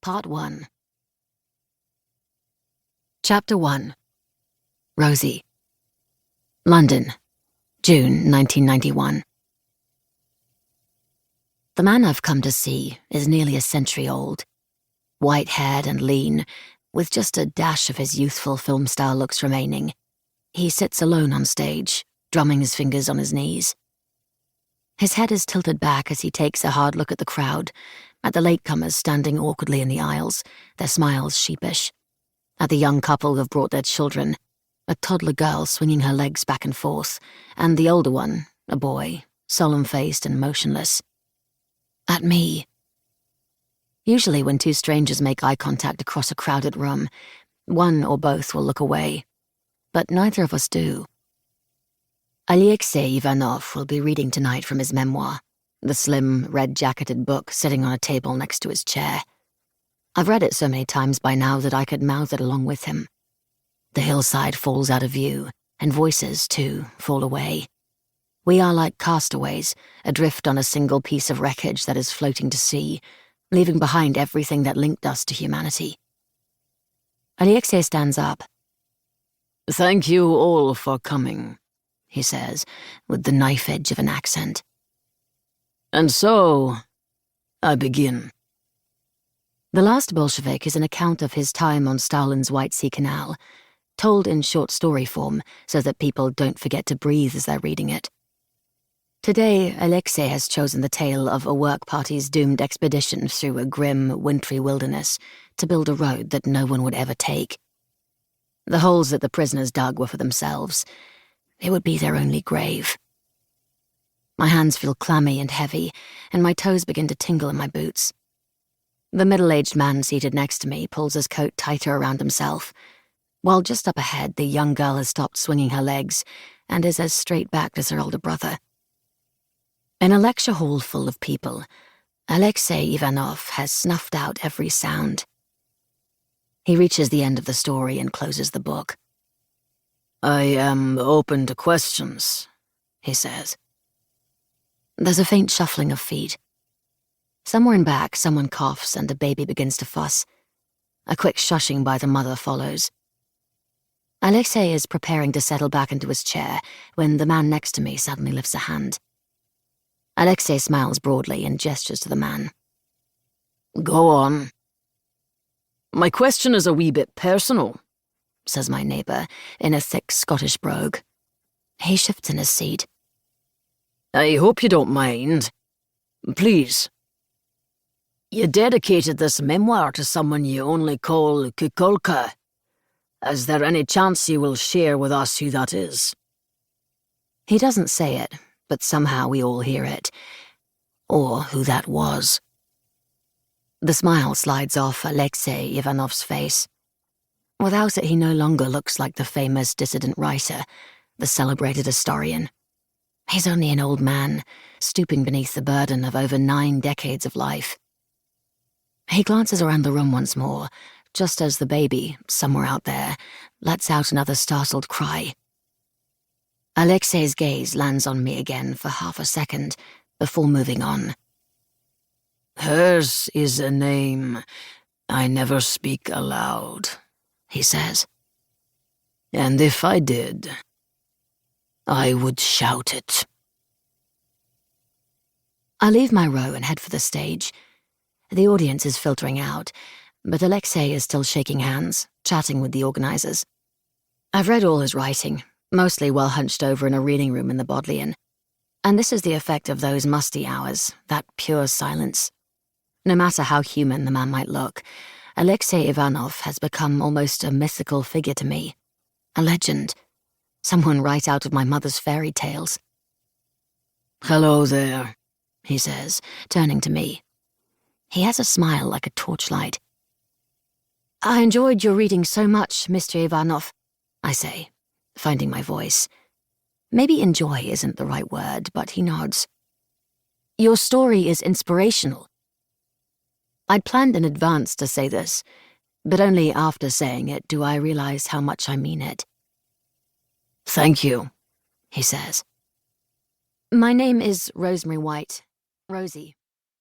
Part 1. Chapter 1. Rosie. London, June 1991. The man I've come to see is nearly a century old, white-haired and lean, with just a dash of his youthful film-style looks remaining. He sits alone on stage, drumming his fingers on his knees. His head is tilted back as he takes a hard look at the crowd, at the latecomers standing awkwardly in the aisles, their smiles sheepish, at the young couple who've brought their children, a toddler girl swinging her legs back and forth, and the older one, a boy, solemn-faced and motionless. At me. Usually when two strangers make eye contact across a crowded room, one or both will look away, but neither of us do. Alexei Ivanov will be reading tonight from his memoir, the slim, red-jacketed book sitting on a table next to his chair. I've read it so many times by now that I could mouth it along with him. The hillside falls out of view, and voices, too, fall away. We are like castaways, adrift on a single piece of wreckage that is floating to sea, leaving behind everything that linked us to humanity. Alexei stands up. "Thank you all for coming," he says, with the knife edge of an accent. "And so, I begin." The Last Bolshevik is an account of his time on Stalin's White Sea Canal, told in short story form so that people don't forget to breathe as they're reading it. Today, Alexei has chosen the tale of a work party's doomed expedition through a grim, wintry wilderness to build a road that no one would ever take. The holes that the prisoners dug were for themselves. It would be their only grave. My hands feel clammy and heavy, and my toes begin to tingle in my boots. The middle-aged man seated next to me pulls his coat tighter around himself, while just up ahead the young girl has stopped swinging her legs and is as straight-backed as her older brother. In a lecture hall full of people, Alexei Ivanov has snuffed out every sound. He reaches the end of the story and closes the book. "I am open to questions," he says. There's a faint shuffling of feet. Somewhere in back, someone coughs and a baby begins to fuss. A quick shushing by the mother follows. Alexei is preparing to settle back into his chair when the man next to me suddenly lifts a hand. Alexei smiles broadly and gestures to the man. "Go on." "My question is a wee bit personal," says my neighbour in a thick Scottish brogue. He shifts in his seat. "I hope you don't mind. Please. You dedicated this memoir to someone you only call Kukulka. Is there any chance you will share with us who that is?" He doesn't say it, but somehow we all hear it. Or who that was. The smile slides off Alexei Ivanov's face. Without it, he no longer looks like the famous dissident writer, the celebrated historian. He's only an old man, stooping beneath the burden of over 9 decades of life. He glances around the room once more, just as the baby, somewhere out there, lets out another startled cry. Alexei's gaze lands on me again for half a second, before moving on. "Hers is a name I never speak aloud," he says. "And if I did, I would shout it." I leave my row and head for the stage. The audience is filtering out, but Alexei is still shaking hands, chatting with the organizers. I've read all his writing, mostly while hunched over in a reading room in the Bodleian, and this is the effect of those musty hours, that pure silence. No matter how human the man might look, Alexei Ivanov has become almost a mythical figure to me, a legend, someone right out of my mother's fairy tales. "Hello there," he says, turning to me. He has a smile like a torchlight. "I enjoyed your reading so much, Mr. Ivanov," I say, finding my voice. Maybe enjoy isn't the right word, but he nods. "Your story is inspirational." I'd planned in advance to say this, but only after saying it do I realize how much I mean it. "Thank you," he says. "My name is Rosemary White, Rosie."